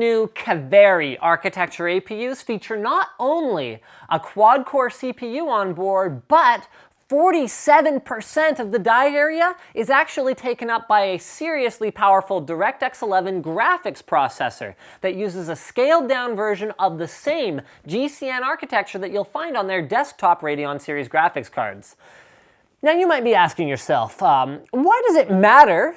new Kaveri architecture APUs feature not only a quad-core CPU on board, but 47% of the die area is actually taken up by a seriously powerful DirectX 11 graphics processor that uses a scaled-down version of the same GCN architecture that you'll find on their desktop Radeon series graphics cards. Now you might be asking yourself, why does it matter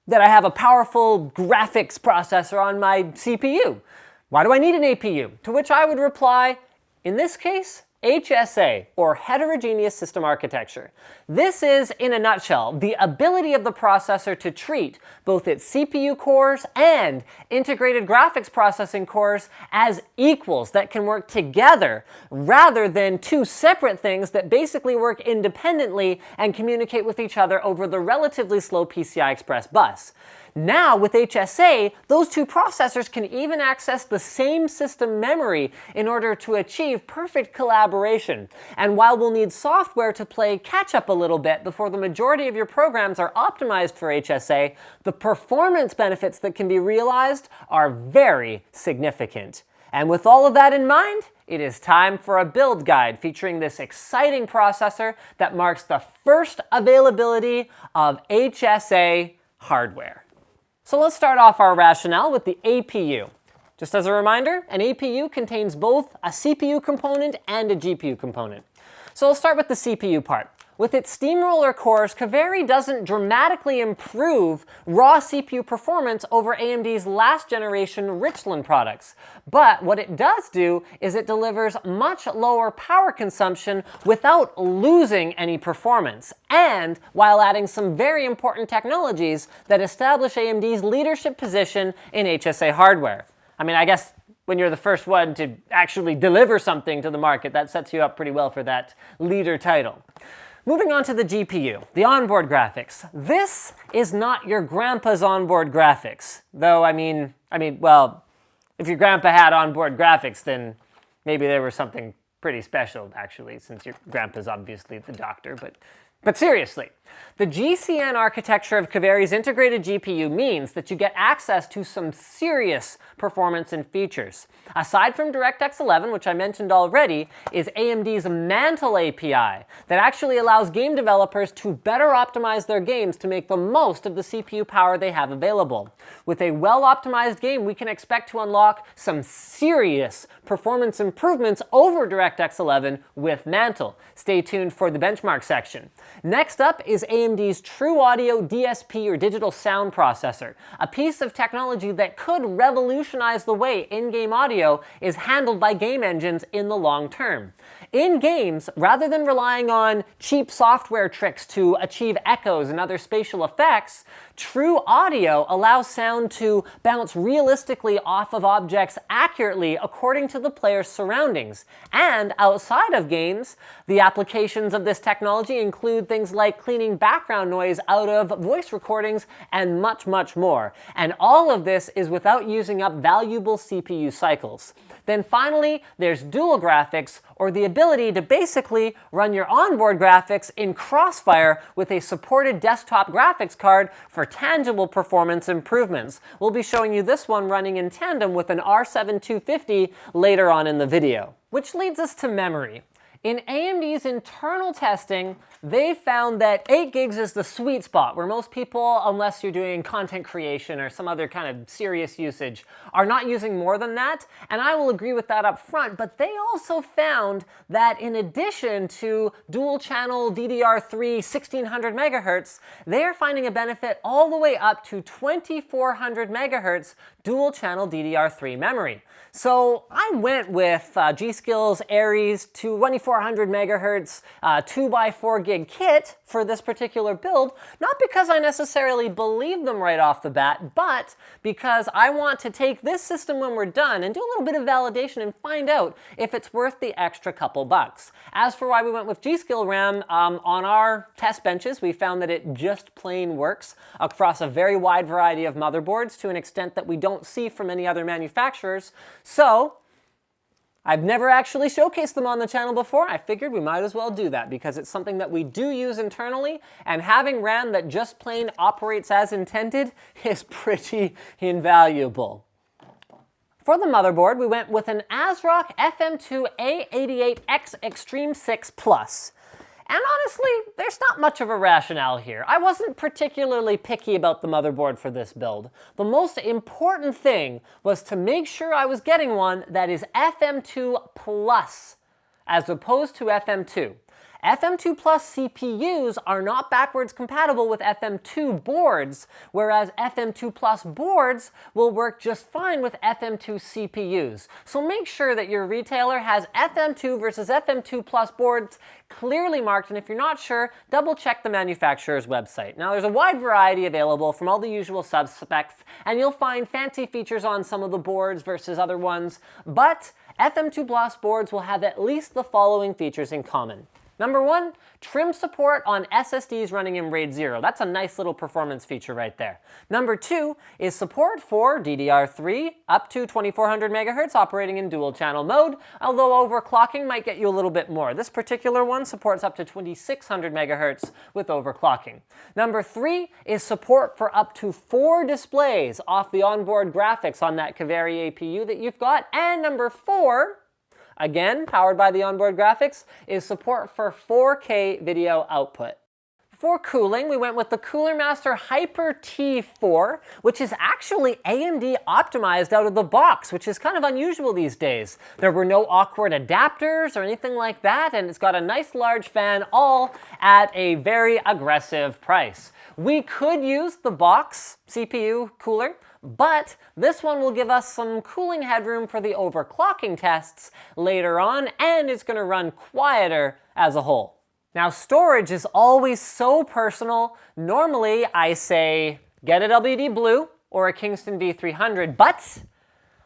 that I have a powerful graphics processor on my CPU? Why do I need an APU? To which I would reply, in this case, HSA, or Heterogeneous System Architecture. This is, in a nutshell, the ability of the processor to treat both its CPU cores and integrated graphics processing cores as equals that can work together, rather than two separate things that basically work independently and communicate with each other over the relatively slow PCI Express bus. Now, with HSA, those two processors can even access the same system memory in order to achieve perfect collaboration. And while we'll need software to play catch-up a little bit before the majority of your programs are optimized for HSA, the performance benefits that can be realized are very significant. And with all of that in mind, it is time for a build guide featuring this exciting processor that marks the first availability of HSA hardware. So let's start off our rationale with the APU. Just as a reminder, an APU contains both a CPU component and a GPU component. So let's start with the CPU part. With its steamroller cores, Kaveri doesn't dramatically improve raw CPU performance over AMD's last generation Richland products. But what it does do is it delivers much lower power consumption without losing any performance, and while adding some very important technologies that establish AMD's leadership position in HSA hardware. I mean, I guess when you're the first one to actually deliver something to the market, that sets you up pretty well for that leader title. Moving on to the GPU, the onboard graphics. This is not your grandpa's onboard graphics. Though, I mean, well, if your grandpa had onboard graphics, then maybe there was something pretty special, actually, since your grandpa's obviously the doctor, but seriously, the GCN architecture of Kaveri's integrated GPU means that you get access to some serious performance and features. Aside from DirectX 11, which I mentioned already, is AMD's Mantle API that actually allows game developers to better optimize their games to make the most of the CPU power they have available. With a well-optimized game, we can expect to unlock some serious performance improvements over DirectX 11 with Mantle. Stay tuned for the benchmark section. Next up is AMD's True Audio DSP, or digital sound processor, a piece of technology that could revolutionize the way in-game audio is handled by game engines in the long term. In games, rather than relying on cheap software tricks to achieve echoes and other spatial effects, True Audio allows sound to bounce realistically off of objects accurately according to the player's surroundings. And outside of games, the applications of this technology include things like cleaning background noise out of voice recordings and much, much more. And all of this is without using up valuable CPU cycles. Then finally, there's dual graphics, or the ability to basically run your onboard graphics in Crossfire with a supported desktop graphics card for tangible performance improvements. We'll be showing you this one running in tandem with an R7 250 later on in the video. Which leads us to memory. In AMD's internal testing, they found that 8 gigs is the sweet spot where most people, unless you're doing content creation or some other kind of serious usage, are not using more than that. And I will agree with that up front, but they also found that in addition to dual channel DDR3 1600 megahertz, they are finding a benefit all the way up to 2400 megahertz dual channel DDR3 memory. So I went with G.Skill's Aries 2400 megahertz 2x4 gig kit for this particular build, not because I necessarily believe them right off the bat, but because I want to take this system when we're done and do a little bit of validation and find out if it's worth the extra couple bucks. As for why we went with G.Skill RAM, on our test benches, we found that it just plain works across a very wide variety of motherboards to an extent that we don't see from any other manufacturers. So, I've never actually showcased them on the channel before. I figured we might as well do that because it's something that we do use internally, and having RAM that just plain operates as intended is pretty invaluable. For the motherboard, we went with an ASRock FM2 A88X Extreme 6 Plus. And honestly, there's not much of a rationale here. I wasn't particularly picky about the motherboard for this build. The most important thing was to make sure I was getting one that is FM2 Plus, as opposed to FM2. FM2 Plus CPUs are not backwards compatible with FM2 boards, whereas FM2 Plus boards will work just fine with FM2 CPUs. So make sure that your retailer has FM2 versus FM2 Plus boards clearly marked, and if you're not sure, double check the manufacturer's website. Now, there's a wide variety available from all the usual sub-specs, and you'll find fancy features on some of the boards versus other ones, but FM2 Plus boards will have at least the following features in common. Number 1, trim support on SSDs running in RAID 0. That's a nice little performance feature right there. Number 2 is support for DDR3 up to 2400 MHz operating in dual channel mode, although overclocking might get you a little bit more. This particular one supports up to 2600 MHz with overclocking. Number 3 is support for up to 4 displays off the onboard graphics on that Kaveri APU that you've got. And number 4, again, powered by the onboard graphics, is support for 4K video output. For cooling, we went with the Cooler Master Hyper T4, which is actually AMD optimized out of the box, which is kind of unusual these days. There were no awkward adapters or anything like that, and it's got a nice large fan, all at a very aggressive price. We could use the box CPU cooler, but this one will give us some cooling headroom for the overclocking tests later on, and it's going to run quieter as a whole. Now, storage is always so personal. Normally, I say get a WD Blue or a Kingston V300, but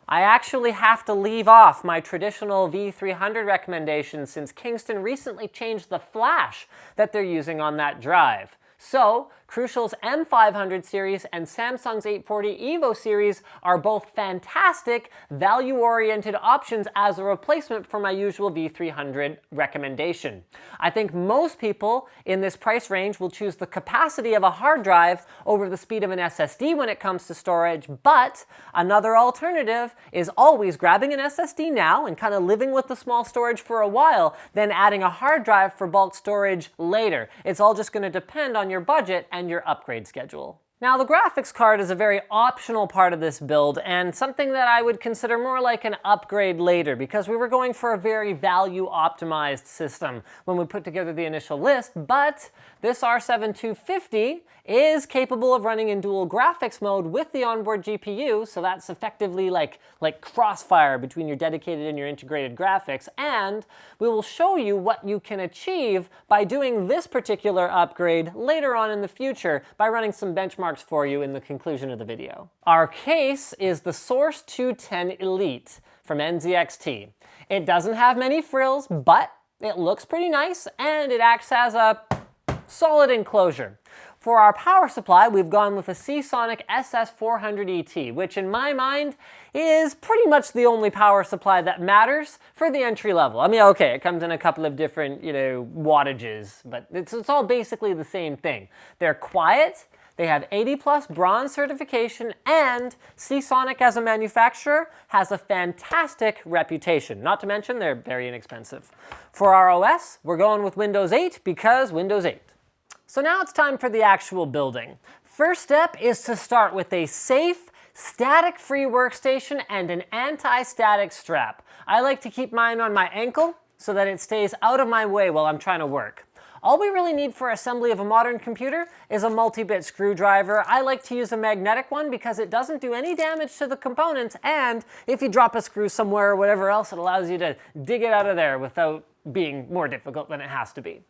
I actually have to leave off my traditional V300 recommendation since Kingston recently changed the flash that they're using on that drive. So, Crucial's M500 series and Samsung's 840 EVO series are both fantastic, value-oriented options as a replacement for my usual V300 recommendation. I think most people in this price range will choose the capacity of a hard drive over the speed of an SSD when it comes to storage, but another alternative is always grabbing an SSD now and kind of living with the small storage for a while, then adding a hard drive for bulk storage later. It's all just going to depend on your budget and your upgrade schedule. Now, the graphics card is a very optional part of this build and something that I would consider more like an upgrade later because we were going for a very value-optimized system when we put together the initial list, but this R7 250 is capable of running in dual graphics mode with the onboard GPU, so that's effectively like crossfire between your dedicated and your integrated graphics, and we will show you what you can achieve by doing this particular upgrade later on in the future by running some benchmarks for you in the conclusion of the video. Our case is the Source 210 Elite from NZXT. It doesn't have many frills, but it looks pretty nice and it acts as a solid enclosure. For our power supply, we've gone with a Seasonic SS400 ET, which in my mind is pretty much the only power supply that matters for the entry level. I mean, okay, it comes in a couple of different, wattages, but it's all basically the same thing. They're quiet, they have 80+ bronze certification, and Seasonic as a manufacturer has a fantastic reputation. Not to mention, they're very inexpensive. For our OS, we're going with Windows 8 because Windows 8. So now it's time for the actual building. First step is to start with a safe, static-free workstation and an anti-static strap. I like to keep mine on my ankle so that it stays out of my way while I'm trying to work. All we really need for assembly of a modern computer is a multi-bit screwdriver. I like to use a magnetic one because it doesn't do any damage to the components, and if you drop a screw somewhere or whatever else, it allows you to dig it out of there without being more difficult than it has to be.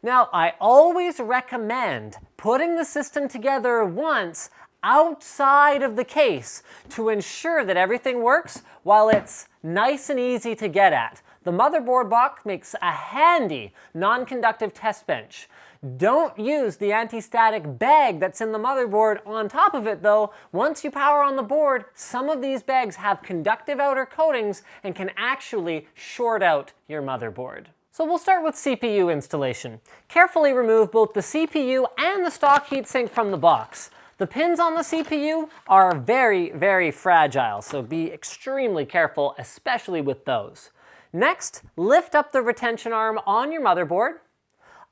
Now, I always recommend putting the system together once outside of the case to ensure that everything works while it's nice and easy to get at. The motherboard box makes a handy non-conductive test bench. Don't use the anti-static bag that's in the motherboard on top of it though. Once you power on the board, some of these bags have conductive outer coatings and can actually short out your motherboard. So we'll start with CPU installation. Carefully remove both the CPU and the stock heatsink from the box. The pins on the CPU are very, very fragile, so be extremely careful, especially with those. Next, lift up the retention arm on your motherboard.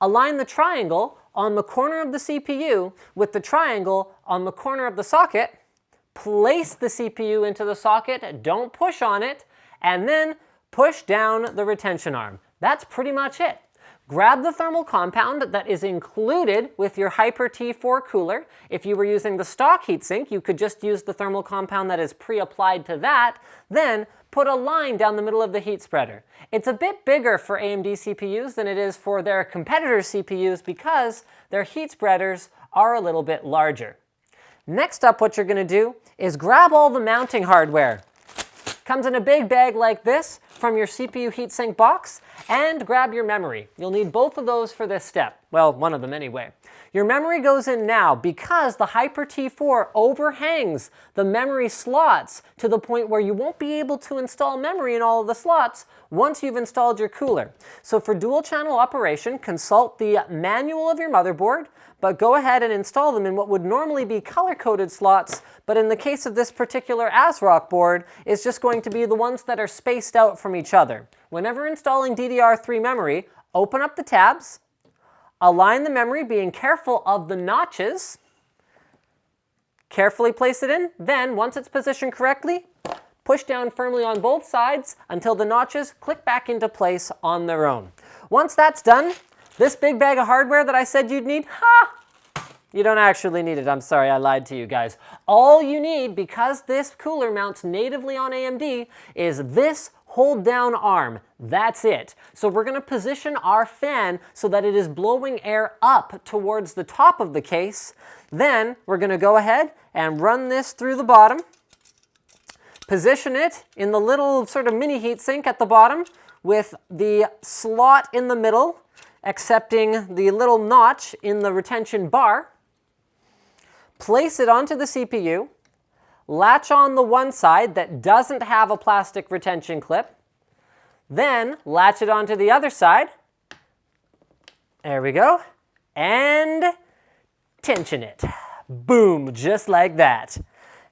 Align the triangle on the corner of the CPU with the triangle on the corner of the socket. Place the CPU into the socket, don't push on it, and then push down the retention arm. That's pretty much it. Grab the thermal compound that is included with your Hyper T4 cooler. If you were using the stock heatsink, you could just use the thermal compound that is pre-applied to that. Then put a line down the middle of the heat spreader. It's a bit bigger for AMD CPUs than it is for their competitor CPUs because their heat spreaders are a little bit larger. Next up, what you're going to do is grab all the mounting hardware. Comes in a big bag like this from your CPU heatsink box, and grab your memory. You'll need both of those for this step. Well, one of them anyway. Your memory goes in now because the Hyper T4 overhangs the memory slots to the point where you won't be able to install memory in all of the slots once you've installed your cooler. So for dual channel operation, consult the manual of your motherboard, but go ahead and install them in what would normally be color-coded slots, but in the case of this particular ASRock board, it's just going to be the ones that are spaced out from each other. Whenever installing DDR3 memory, open up the tabs, align the memory, being careful of the notches, carefully place it in, then once it's positioned correctly, push down firmly on both sides until the notches click back into place on their own. Once that's done, this big bag of hardware that I said you'd need, you don't actually need it. I'm sorry, I lied to you guys. All you need, because this cooler mounts natively on AMD, is this hold down arm. That's it. So we're going to position our fan so that it is blowing air up towards the top of the case. Then we're going to go ahead and run this through the bottom. Position it in the little sort of mini heatsink at the bottom with the slot in the middle, accepting the little notch in the retention bar. Place it onto the CPU, latch on the one side that doesn't have a plastic retention clip, then latch it onto the other side. There we go. And tension it. Boom, just like that.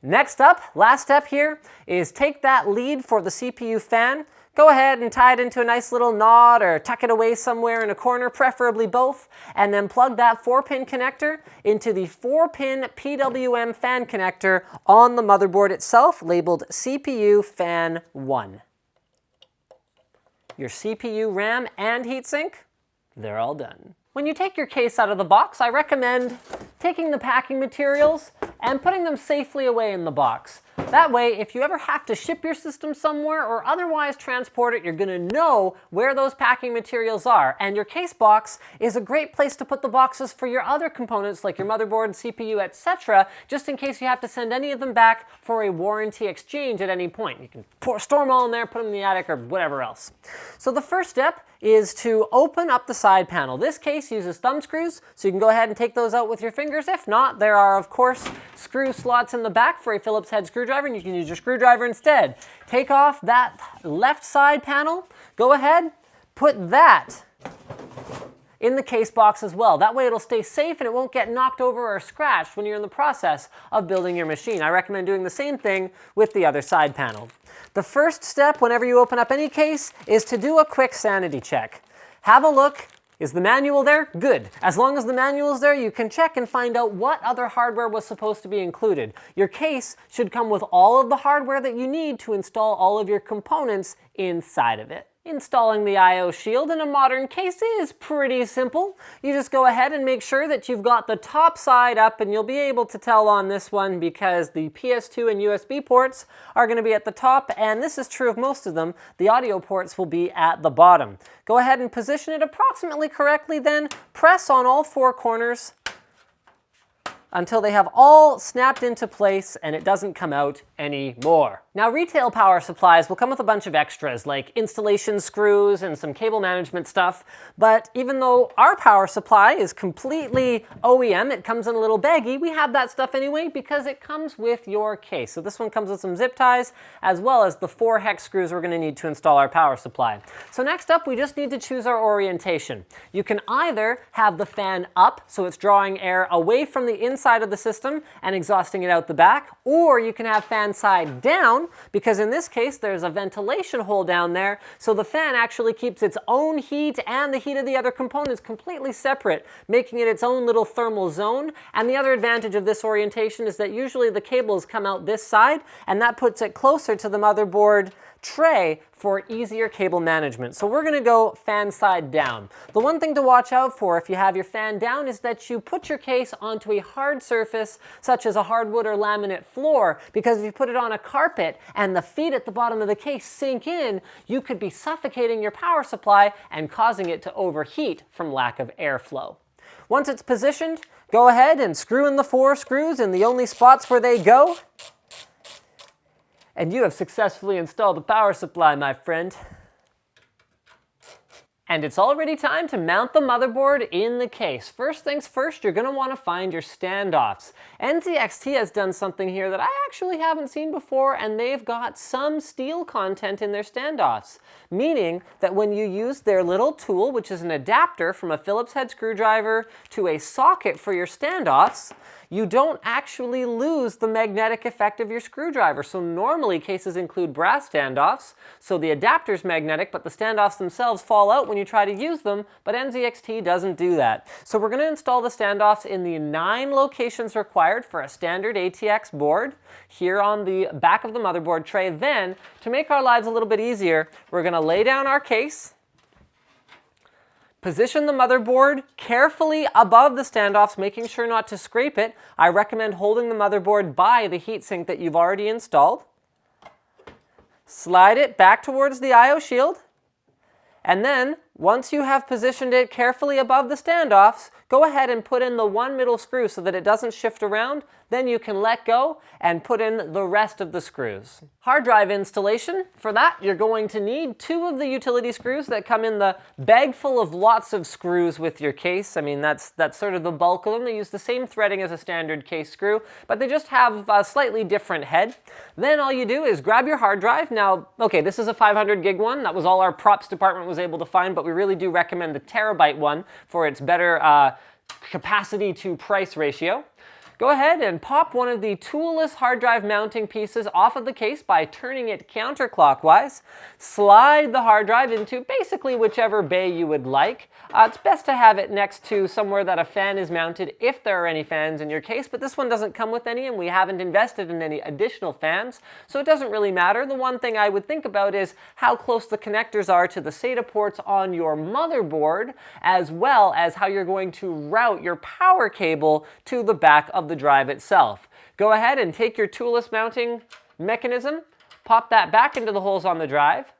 Next up, last step here, is take that lead for the CPU fan. Go ahead and tie it into a nice little knot or tuck it away somewhere in a corner, preferably both, and then plug that 4-pin connector into the 4-pin PWM fan connector on the motherboard itself, labeled CPU Fan 1. Your CPU, RAM, and heatsink, they're all done. When you take your case out of the box, I recommend taking the packing materials and putting them safely away in the box. That way, if you ever have to ship your system somewhere or otherwise transport it, you're going to know where those packing materials are. And your case box is a great place to put the boxes for your other components like your motherboard, CPU, etc., just in case you have to send any of them back for a warranty exchange at any point. You can store them all in there, put them in the attic, or whatever else. So the first step is to open up the side panel. This case uses thumb screws, so you can go ahead and take those out with your fingers. If not, there are, of course, screw slots in the back for a Phillips head screwdriver, and you can use your screwdriver instead. Take off that left side panel. Go ahead, put that in the case box as well. That way it'll stay safe and it won't get knocked over or scratched when you're in the process of building your machine. I recommend doing the same thing with the other side panel. The first step whenever you open up any case is to do a quick sanity check. Have a look. Is the manual there? Good. As long as the manual is there, you can check and find out what other hardware was supposed to be included. Your case should come with all of the hardware that you need to install all of your components inside of it. Installing the I/O shield in a modern case is pretty simple. You just go ahead and make sure that you've got the top side up, and you'll be able to tell on this one because the PS2 and USB ports are going to be at the top, and this is true of most of them. The audio ports will be at the bottom. Go ahead and position it approximately correctly, then press on all 4 corners until they have all snapped into place and it doesn't come out anymore. Now, retail power supplies will come with a bunch of extras like installation screws and some cable management stuff, but even though our power supply is completely OEM, it comes in a little baggie, we have that stuff anyway because it comes with your case. So this one comes with some zip ties as well as the 4 hex screws we're going to need to install our power supply. So next up, we just need to choose our orientation. You can either have the fan up so it's drawing air away from the inside inside of the system and exhausting it out the back, or you can have fan side down, because in this case there's a ventilation hole down there, so the fan actually keeps its own heat and the heat of the other components completely separate, making it its own little thermal zone. And the other advantage of this orientation is that usually the cables come out this side, and that puts it closer to the motherboard tray for easier cable management. So we're going to go fan side down. The one thing to watch out for if you have your fan down is that you put your case onto a hard surface such as a hardwood or laminate floor, because if you put it on a carpet and the feet at the bottom of the case sink in, you could be suffocating your power supply and causing it to overheat from lack of airflow. Once it's positioned, go ahead and screw in the 4 screws in the only spots where they go. And you have successfully installed the power supply, my friend. And it's already time to mount the motherboard in the case. First things first, you're going to want to find your standoffs. NZXT has done something here that I actually haven't seen before, and they've got some steel content in their standoffs. Meaning that when you use their little tool, which is an adapter from a Phillips head screwdriver to a socket for your standoffs, you don't actually lose the magnetic effect of your screwdriver. So normally cases include brass standoffs, so the adapter's magnetic, but the standoffs themselves fall out when you try to use them, but NZXT doesn't do that. So we're going to install the standoffs in the 9 locations required for a standard ATX board here on the back of the motherboard tray. Then, to make our lives a little bit easier, we're going to lay down our case, position the motherboard carefully above the standoffs, making sure not to scrape it. I recommend holding the motherboard by the heatsink that you've already installed. Slide it back towards the I/O shield. And then, once you have positioned it carefully above the standoffs, go ahead and put in the 1 middle screw so that it doesn't shift around. Then you can let go and put in the rest of the screws. Hard drive installation. For that, you're going to need 2 of the utility screws that come in the bag full of lots of screws with your case. I mean, that's sort of the bulk of them. They use the same threading as a standard case screw, but they just have a slightly different head. Then all you do is grab your hard drive. Now, okay, this is a 500 gig one. That was all our props department was able to find, but we really do recommend the terabyte one for its better capacity to price ratio. Go ahead and pop one of the toolless hard drive mounting pieces off of the case by turning it counterclockwise. Slide the hard drive into basically whichever bay you would like. It's best to have it next to somewhere that a fan is mounted if there are any fans in your case, but this one doesn't come with any and we haven't invested in any additional fans, so it doesn't really matter. The one thing I would think about is how close the connectors are to the SATA ports on your motherboard, as well as how you're going to route your power cable to the back of the drive itself. Go ahead and take your toolless mounting mechanism, pop that back into the holes on the drive,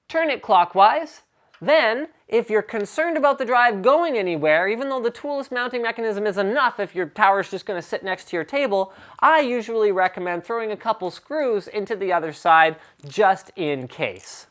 turn it clockwise. Then, if you're concerned about the drive going anywhere, even though the toolless mounting mechanism is enough if your tower's just going to sit next to your table, I usually recommend throwing a couple screws into the other side just in case.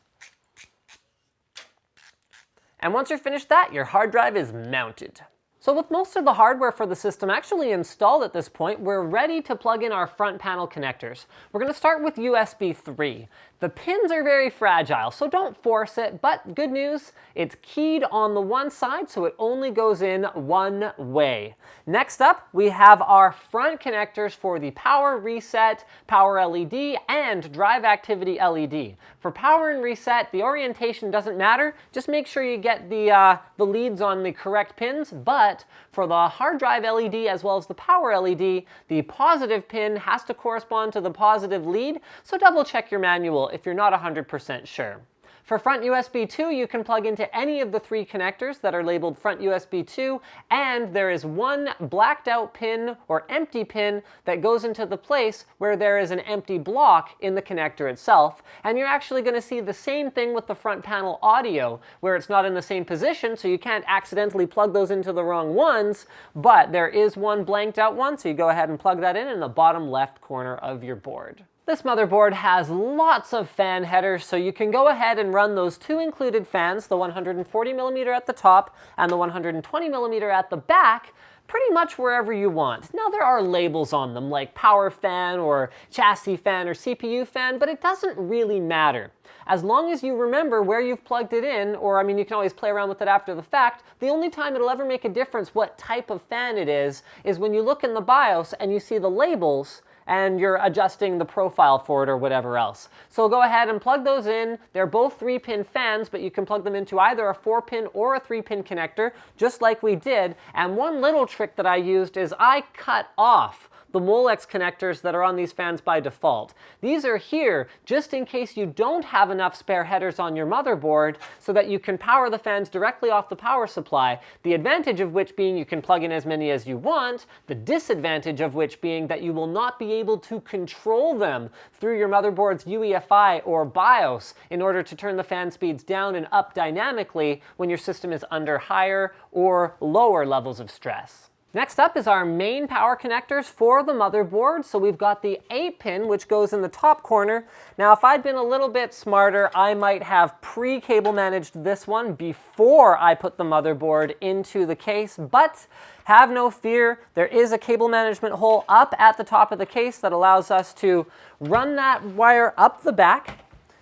And once you're finished that, your hard drive is mounted. So with most of the hardware for the system actually installed at this point, we're ready to plug in our front panel connectors. We're going to start with USB 3. The pins are very fragile, so don't force it, but good news, it's keyed on the one side, so it only goes in one way. Next up, we have our front connectors for the power reset, power LED, and drive activity LED. For power and reset, the orientation doesn't matter, just make sure you get the leads on the correct pins, but for the hard drive LED as well as the power LED, the positive pin has to correspond to the positive lead, so double check your manual if you're not 100% sure. For front USB 2, you can plug into any of the 3 connectors that are labeled front USB 2, and there is one blacked out pin or empty pin that goes into the place where there is an empty block in the connector itself. And you're actually going to see the same thing with the front panel audio, where it's not in the same position, so you can't accidentally plug those into the wrong ones, but there is one blanked out one, so you go ahead and plug that in the bottom left corner of your board. This motherboard has lots of fan headers, so you can go ahead and run those 2 included fans, the 140mm at the top and the 120mm at the back, pretty much wherever you want. Now there are labels on them like power fan or chassis fan or CPU fan, but it doesn't really matter. As long as you remember where you've plugged it in, or I mean you can always play around with it after the fact, the only time it'll ever make a difference what type of fan it is when you look in the BIOS and you see the labels and you're adjusting the profile for it or whatever else. So go ahead and plug those in. They're both 3-pin fans, but you can plug them into either a 4-pin or a 3-pin connector, just like we did. And one little trick that I used is I cut off the Molex connectors that are on these fans by default. These are here just in case you don't have enough spare headers on your motherboard so that you can power the fans directly off the power supply. The advantage of which being you can plug in as many as you want, the disadvantage of which being that you will not be able to control them through your motherboard's UEFI or BIOS in order to turn the fan speeds down and up dynamically when your system is under higher or lower levels of stress. Next up is our main power connectors for the motherboard. So we've got the 8-pin, which goes in the top corner. Now, if I'd been a little bit smarter, I might have pre-cable managed this one before I put the motherboard into the case, but have no fear, there is a cable management hole up at the top of the case that allows us to run that wire up the back.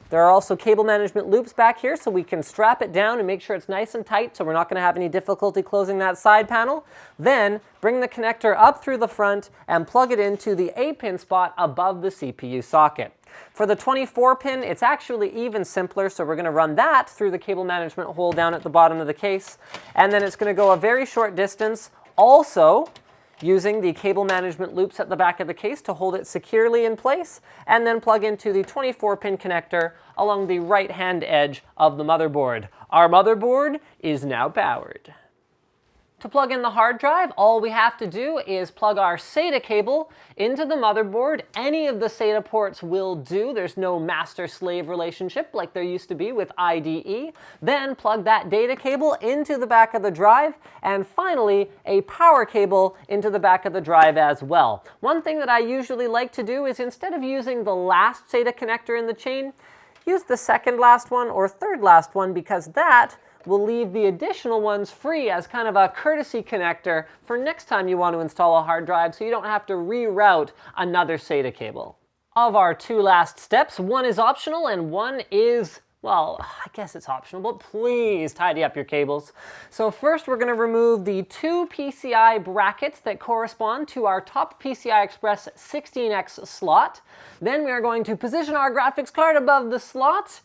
There are also cable management loops back here so we can strap it down and make sure it's nice and tight so we're not going to have any difficulty closing that side panel. Then bring the connector up through the front and plug it into the 8-pin spot above the CPU socket. For the 24-pin, it's actually even simpler, so we're going to run that through the cable management hole down at the bottom of the case. And then it's going to go a very short distance, also using the cable management loops at the back of the case to hold it securely in place, and then plug into the 24-pin connector along the right-hand edge of the motherboard. Our motherboard is now powered. To plug in the hard drive, all we have to do is plug our SATA cable into the motherboard. Any of the SATA ports will do. There's no master-slave relationship like there used to be with IDE. Then plug that data cable into the back of the drive, and finally a power cable into the back of the drive as well. One thing that I usually like to do is instead of using the last SATA connector in the chain, use the second last one or third last one, because that will leave the additional ones free as kind of a courtesy connector for next time you want to install a hard drive so you don't have to reroute another SATA cable. Of our two last steps, one is optional and one is, well, I guess it's optional, but please tidy up your cables. So first we're going to remove the two PCI brackets that correspond to our top PCI Express 16X slot. Then we are going to position our graphics card above the slot,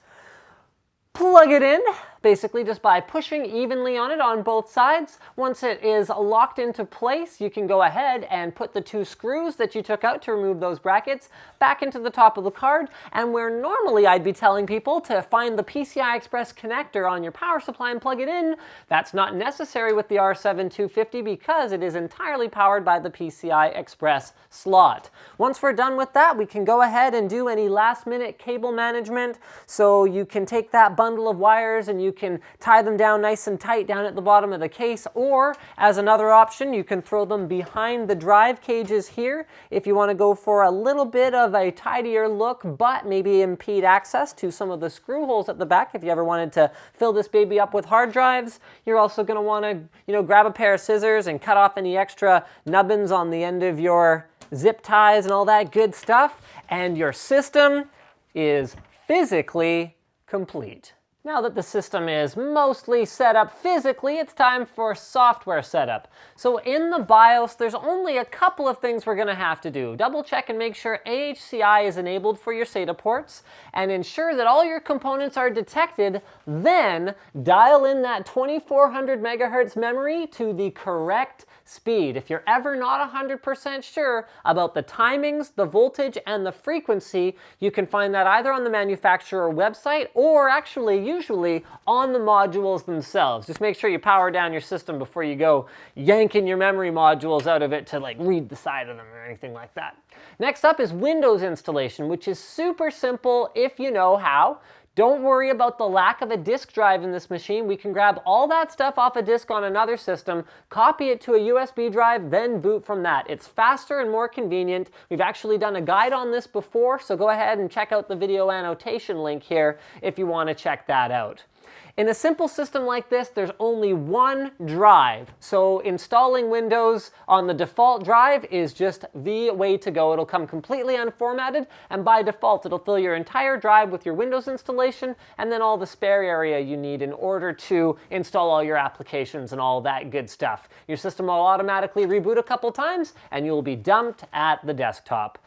plug it in, basically just by pushing evenly on it on both sides. Once it is locked into place, you can go ahead and put the two screws that you took out to remove those brackets back into the top of the card. And where normally I'd be telling people to find the PCI Express connector on your power supply and plug it in, that's not necessary with the R7-250 because it is entirely powered by the PCI Express slot. Once we're done with that, we can go ahead and do any last-minute cable management. So you can take that bundle of wires and you can tie them down nice and tight down at the bottom of the case, or as another option, you can throw them behind the drive cages here if you want to go for a little bit of a tidier look, but maybe impede access to some of the screw holes at the back if you ever wanted to fill this baby up with hard drives. You're also going to want to, grab a pair of scissors and cut off any extra nubbins on the end of your zip ties and all that good stuff, and your system is physically complete. Now that the system is mostly set up physically, it's time for software setup. So in the BIOS, there's only a couple of things we're going to have to do. Double check and make sure AHCI is enabled for your SATA ports, and ensure that all your components are detected. Then dial in that 2400 megahertz memory to the correct speed. If you're ever not 100% sure about the timings, the voltage, and the frequency, you can find that either on the manufacturer website or actually usually on the modules themselves. Just make sure you power down your system before you go yanking your memory modules out of it to read the side of them or anything like that. Next up is Windows installation, which is super simple if you know how. Don't worry about the lack of a disk drive in this machine. We can grab all that stuff off a disk on another system, copy it to a USB drive, then boot from that. It's faster and more convenient. We've actually done a guide on this before, so go ahead and check out the video annotation link here if you want to check that out. In a simple system like this, there's only one drive. So installing Windows on the default drive is just the way to go. It'll come completely unformatted, and by default, it'll fill your entire drive with your Windows installation and then all the spare area you need in order to install all your applications and all that good stuff. Your system will automatically reboot a couple times, and you'll be dumped at the desktop.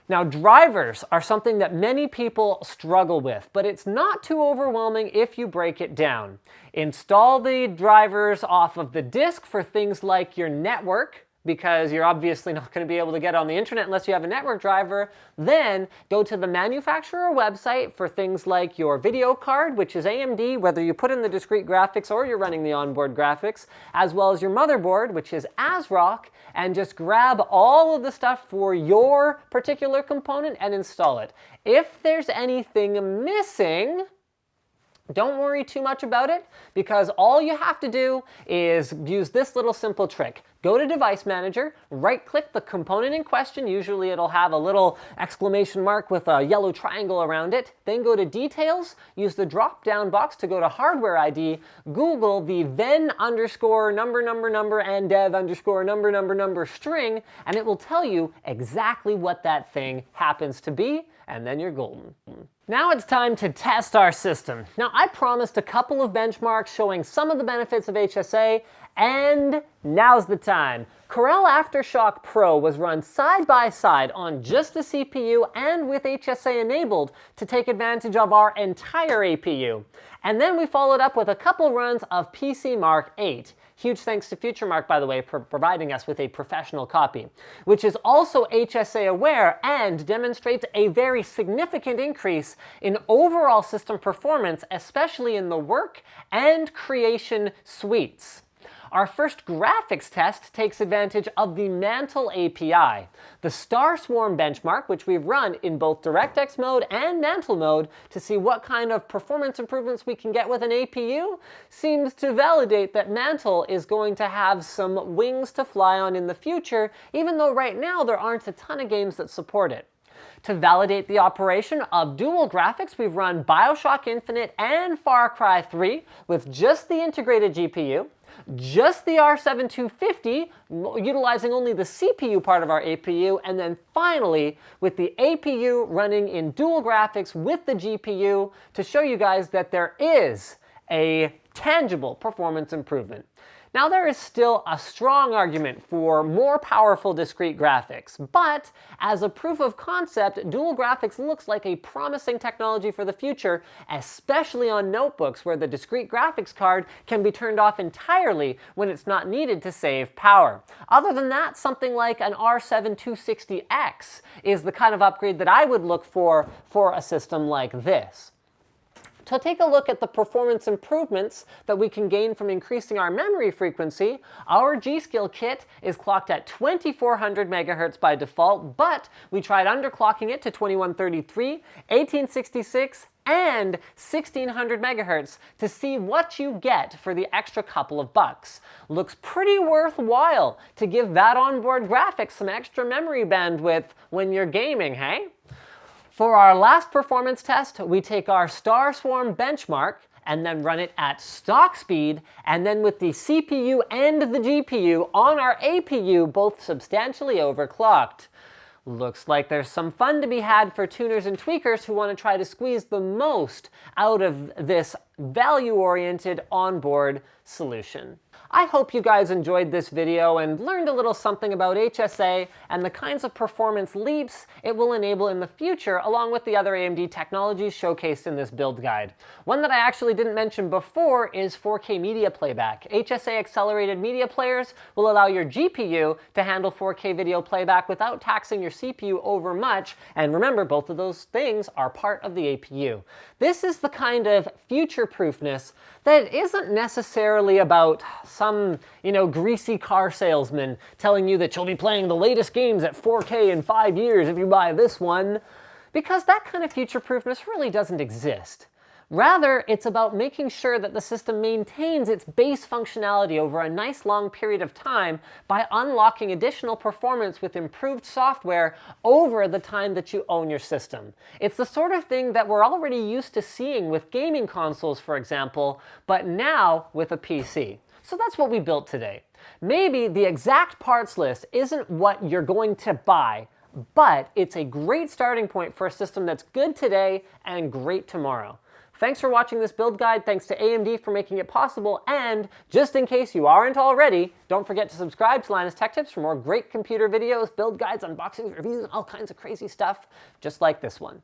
Now, drivers are something that many people struggle with, but it's not too overwhelming if you break it down. Install the drivers off of the disk for things like your network, because you're obviously not going to be able to get on the internet unless you have a network driver. Then go to the manufacturer website for things like your video card, which is AMD, whether you put in the discrete graphics or you're running the onboard graphics, as well as your motherboard, which is ASRock, and just grab all of the stuff for your particular component and install it. If there's anything missing, don't worry too much about it, because all you have to do is use this little simple trick. Go to Device Manager, right-click the component in question. Usually it'll have a little exclamation mark with a yellow triangle around it. Then go to Details, use the drop-down box to go to Hardware ID, Google the then underscore number and dev underscore number string, and it will tell you exactly what that thing happens to be, and then you're golden. Now it's time to test our system. Now, I promised a couple of benchmarks showing some of the benefits of HSA, and now's the time. Corel AFTERSHOCK Pro was run side by side on just the CPU and with HSA enabled to take advantage of our entire APU. And then we followed up with a couple runs of PC Mark 8. Huge thanks to FutureMark, by the way, for providing us with a professional copy, which is also HSA aware and demonstrates a very significant increase in overall system performance, especially in the work and creation suites. Our first graphics test takes advantage of the Mantle API. The Star Swarm benchmark, which we've run in both DirectX mode and Mantle mode to see what kind of performance improvements we can get with an APU, seems to validate that Mantle is going to have some wings to fly on in the future, even though right now there aren't a ton of games that support it. To validate the operation of dual graphics, we've run BioShock Infinite and Far Cry 3 with just the integrated GPU, just the R7 utilizing only the CPU part of our APU, and then finally with the APU running in dual graphics with the GPU to show you guys that there is a tangible performance improvement. Now, there is still a strong argument for more powerful discrete graphics, but as a proof of concept, dual graphics looks like a promising technology for the future, especially on notebooks where the discrete graphics card can be turned off entirely when it's not needed to save power. Other than that, something like an R7 260X is the kind of upgrade that I would look for a system like this. To take a look at the performance improvements that we can gain from increasing our memory frequency, our G.Skill kit is clocked at 2400 MHz by default, but we tried underclocking it to 2133, 1866, and 1600 MHz to see what you get for the extra couple of bucks. Looks pretty worthwhile to give that onboard graphics some extra memory bandwidth when you're gaming, hey? For our last performance test, we take our Star Swarm benchmark and then run it at stock speed, and then with the CPU and the GPU on our APU both substantially overclocked. Looks like there's some fun to be had for tuners and tweakers who want to try to squeeze the most out of this value-oriented onboard solution. I hope you guys enjoyed this video and learned a little something about HSA and the kinds of performance leaps it will enable in the future, along with the other AMD technologies showcased in this build guide. One that I actually didn't mention before is 4K media playback. HSA accelerated media players will allow your GPU to handle 4K video playback without taxing your CPU over much, and remember, both of those things are part of the APU. This is the kind of future-proofness that isn't necessarily about some, greasy car salesman telling you that you'll be playing the latest games at 4K in 5 years if you buy this one, because that kind of future-proofness really doesn't exist. Rather, it's about making sure that the system maintains its base functionality over a nice long period of time by unlocking additional performance with improved software over the time that you own your system. It's the sort of thing that we're already used to seeing with gaming consoles, for example, but now with a PC. So that's what we built today. Maybe the exact parts list isn't what you're going to buy, but it's a great starting point for a system that's good today and great tomorrow. Thanks for watching this build guide. Thanks to AMD for making it possible. And just in case you aren't already, don't forget to subscribe to Linus Tech Tips for more great computer videos, build guides, unboxings, reviews, and all kinds of crazy stuff just like this one.